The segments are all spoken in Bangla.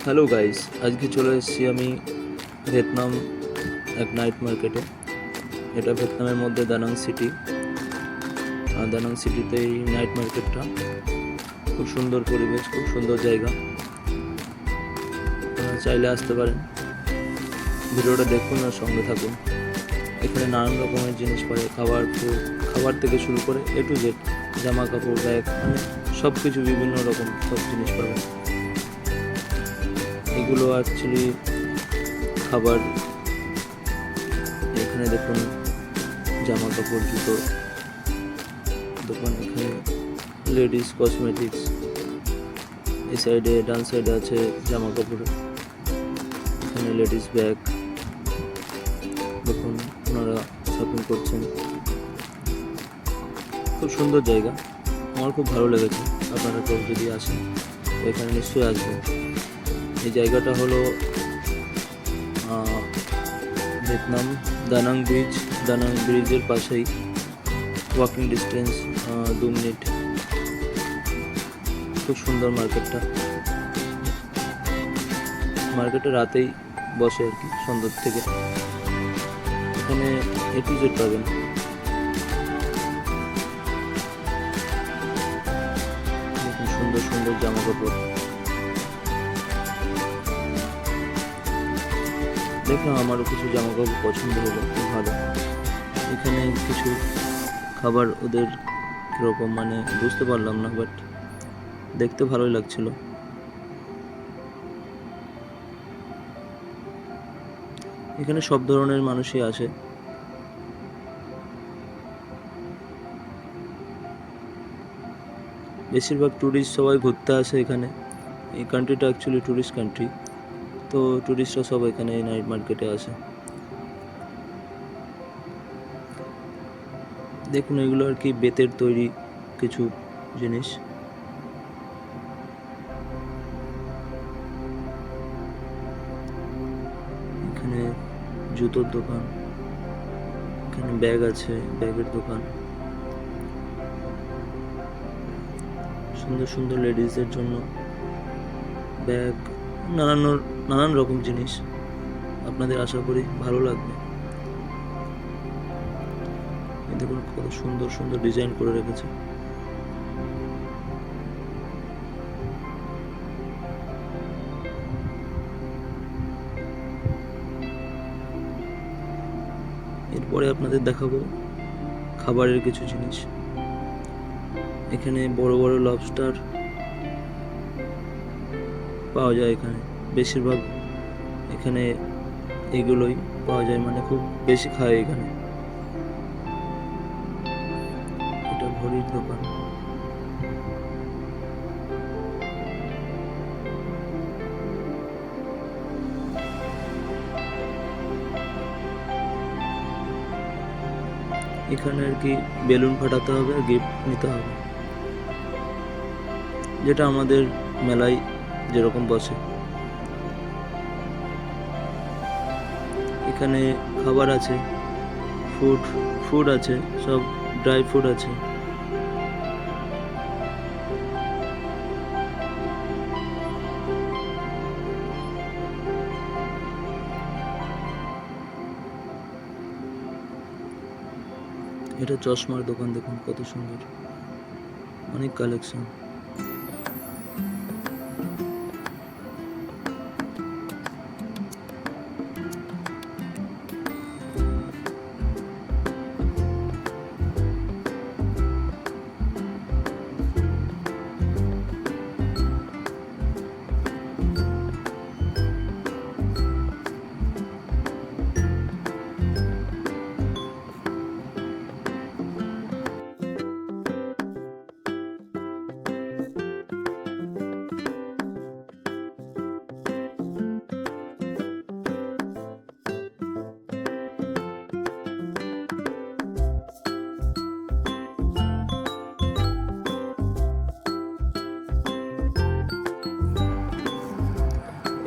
হ্যালো গাইস, আজকে চলে এসেছি আমি ভিয়েতনাম এক নাইট মার্কেটে। এটা ভিয়েতনামের মধ্যে দানাং সিটি। আর দানাং সিটিতে এই নাইট মার্কেটটা খুব সুন্দর পরিবেশ, খুব সুন্দর জায়গা। আপনারা চাইলে আসতে পারেন। ভিডিওটা দেখুন আর সঙ্গে থাকুন। এখানে নানান রকমের জিনিস পায়, খাবার থেকে শুরু করে এ টু জেড, জামা কাপড়, ব্যাগ, মানে সব কিছু বিভিন্ন রকম সব জিনিস পাবেন। এগুলো অ্যাকচুয়ালি খাবার। এখানে দেখুন জামা কাপড়, জুতো দোকান, এখানে লেডিস কসমেটিক্স। এই সাইডে ডান সাইডে আছে জামা কাপড়, এখানে লেডিস ব্যাগ। দেখুন ওনারা শপিং করছেন। খুব সুন্দর জায়গা, আমার খুব ভালো লেগেছে। আপনারা কেউ যদি আসেন তো এখানে নিশ্চয়ই আসবেন। এই জায়গাটা হলো ভিয়েতনাম দানাং ব্রিজের পাশেই, ওয়াকিং ডিস্টেন্স 2 মিনিট। খুব সুন্দর মার্কেটে রাতেই বসে আর কি, সন্ধ্যা থেকে। এখানে এ টু জেড পাবেন। দেখুন সুন্দর সুন্দর জামা কাপড়। দেখলাম আমারও কিছু জামা কাপড় পছন্দ হলো, খুব ভালো। এখানে কিছু খাবার, ওদের কীরকম মানে বুঝতে পারলাম না, বাট দেখতে ভালোই লাগছিল। এখানে সব ধরনের মানুষই আসে। বেশিরভাগ ট্যুরিস্ট সবাই ঘুরতে আসে এখানে। এই কান্ট্রিটা অ্যাকচুয়ালি ট্যুরিস্ট কান্ট্রি, তো ট্যুরিস্টরা সব এখানে এই নাইট মার্কেটে আসে। দেখুন এগুলো আর কি বেতের তৈরি কিছু জিনিস। এখানে জুতোর দোকান, এখানে ব্যাগ আছে, ব্যাগের দোকান। সুন্দর সুন্দর লেডিসদের জন্য ব্যাগ, নানান রকম জিনিস। আপনাদের আশা করি ভালো লাগবে। দেখুন কত সুন্দর সুন্দর ডিজাইন করে রেখেছে। এরপরে আপনাদের দেখাবো খাবারের কিছু জিনিস। এখানে বড় বড় লবস্টার পাওয়া যায়। এখানে বেশিরভাগ এখানে এগুলোই পাওয়া যায়, মানে খুব বেশি খায় এখানে। এটা ঘড়ির দোকান। এখানে আর কি বেলুন ফাটাতে হবে আর গিফট নিতে হবে, যেটা আমাদের মেলায় যেরকম বসে। এখানে খাবার আছে, ফুড আছে, সব ড্রাই ফুড আছে। এটা চশমার দোকান, দেখুন কত সুন্দর, অনেক কালেকশন।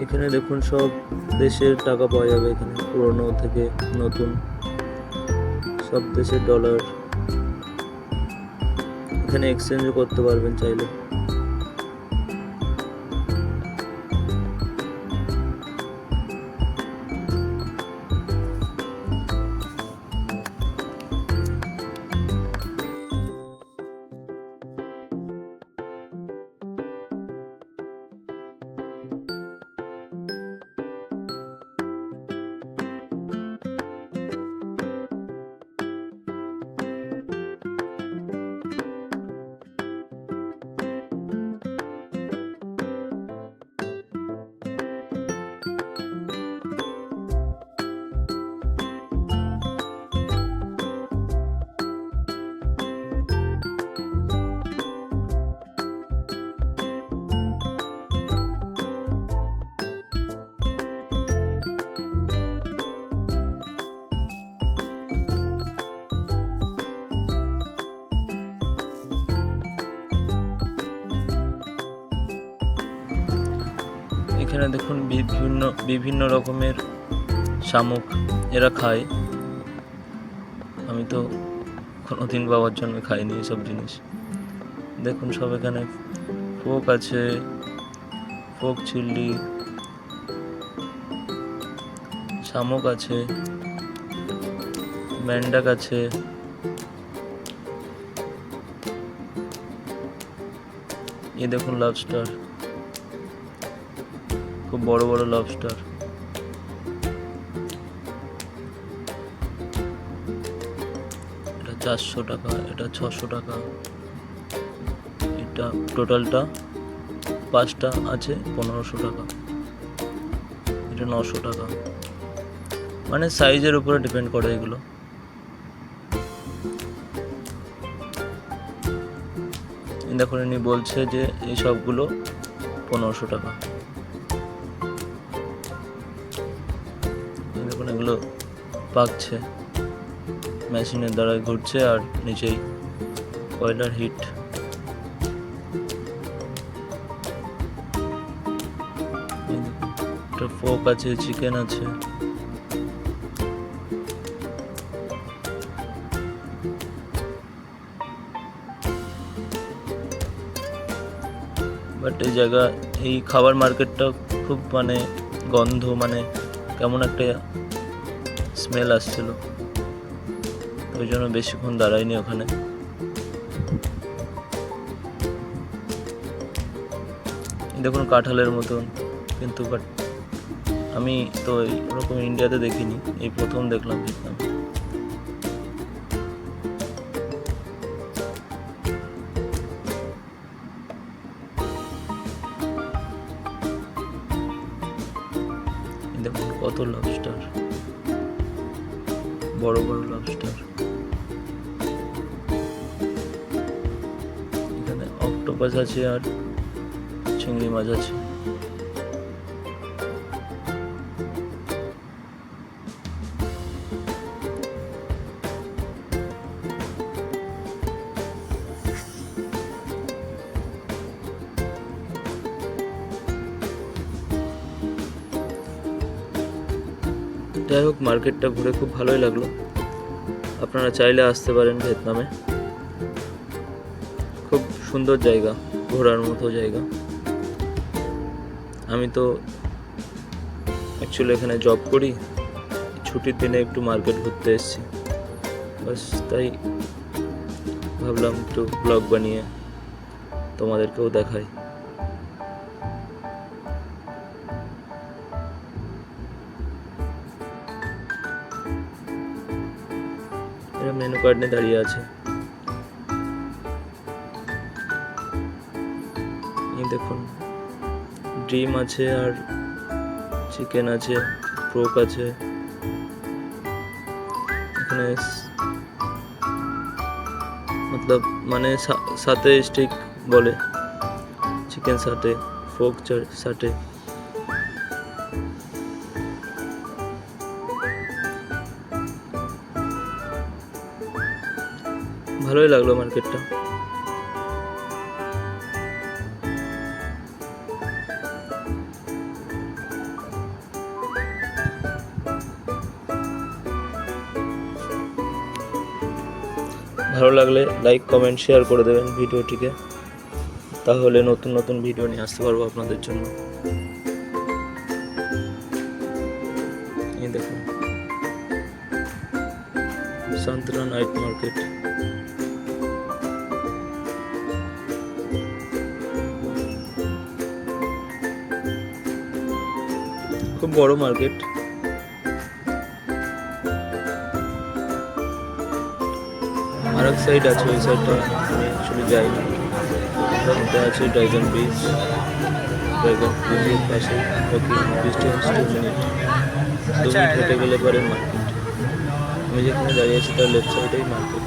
এখানে দেখুন সব দেশের টাকা পাওয়া যাবে। এখানে পুরনো থেকে নতুন সব দেশের ডলার। এখানে এক্সচেঞ্জও করতে পারবেন চাইলে। এখানে দেখুন বিভিন্ন বিভিন্ন রকমের শামুক এরা খায়। আমি তো কোনোদিন বাবার জন্য খাইনি এসব জিনিস। দেখুন সব এখানে ফোক আছে, ফোক চিল্লি, শামুক আছে, মেন্ডাক আছে, ये দেখুন লবস্টার, খুব বড় বড় লবস্টার। এটা 400 টাকা, এটা 600 টাকা, এটা টোটালটা 5টা আছে 1500 টাকা, এটা 900 টাকা। মানে সাইজের উপরে ডিপেন্ড করে এগুলো। দেখুন ইনি বলছে যে এই সবগুলো 1500 টাকা। দেখুন এগুলো পাকছে, মেশিনের দ্বারা ঘুরছে আর নিচেই কয়লার হিট। একটা ফোক আছে, চিকেন আছে, বাট এই জায়গা এই খাবার মার্কেটটা খুব মানে গন্ধ, মানে কেমন একটা স্মেল আসছিল, ওই জন্য বেশিক্ষণ দাঁড়াইনি ওখানে। দেখুন কাঁঠালের মতন, কিন্তু বাট আমি তো এরকম ইন্ডিয়াতে দেখিনি, এই প্রথম দেখলাম ভিয়েতনামে। দেখুন কত লবস্টার, বড় বড় লবস্টার। এখানে অক্টোপাস আছে আর চিংড়ি মাছ আছে। যাই হোক, মার্কেটটা ঘুরে খুব ভালোই লাগলো। আপনারা চাইলে আসতে পারেন ভিয়েতনামে, খুব সুন্দর জায়গা, ঘোরার মতো জায়গা। আমি তো অ্যাকচুয়ালি এখানে জব করি, ছুটির দিনে একটু মার্কেট ঘুরতে এসেছি, বাস তাই ভাবলাম একটু ব্লগ বানিয়ে তোমাদেরকেও দেখাই। এরা মেনু কার্ড নিয়ে দাঁড়িয়ে আছে। এই দেখুন ডিম আছে আর চিকেন আছে, ফ্রোক আছে। এখানে মতলব মানে সাথে স্টিক বলে, চিকেন সাথে, ফোক সাথে। ভালোই লাগলো মার্কেটটা। ভালো লাগলে লাইক, কমেন্ট, শেয়ার করে দেবেন ভিডিওটিকে, তাহলে নতুন নতুন ভিডিও নিয়ে আসতে পারবো আপনাদের জন্য। এই দেখুন সান্তরা নাইট মার্কেট, খুব বড় মার্কেট। আরেক সাইড আছে, ওই সাইডটা আমি অ্যাকচুয়ালি যাইনি। এটা আছে ড্রাগন ব্রিজ, ড্রাগন ব্রিজের পাশে ডিস্টেন্স 2 মিনিট, 2 মিনিট হেঁটে গেলে পরে মার্কেট। আমি যেখানে দাঁড়িয়ে আছি তার লেফট সাইডেই মার্কেট।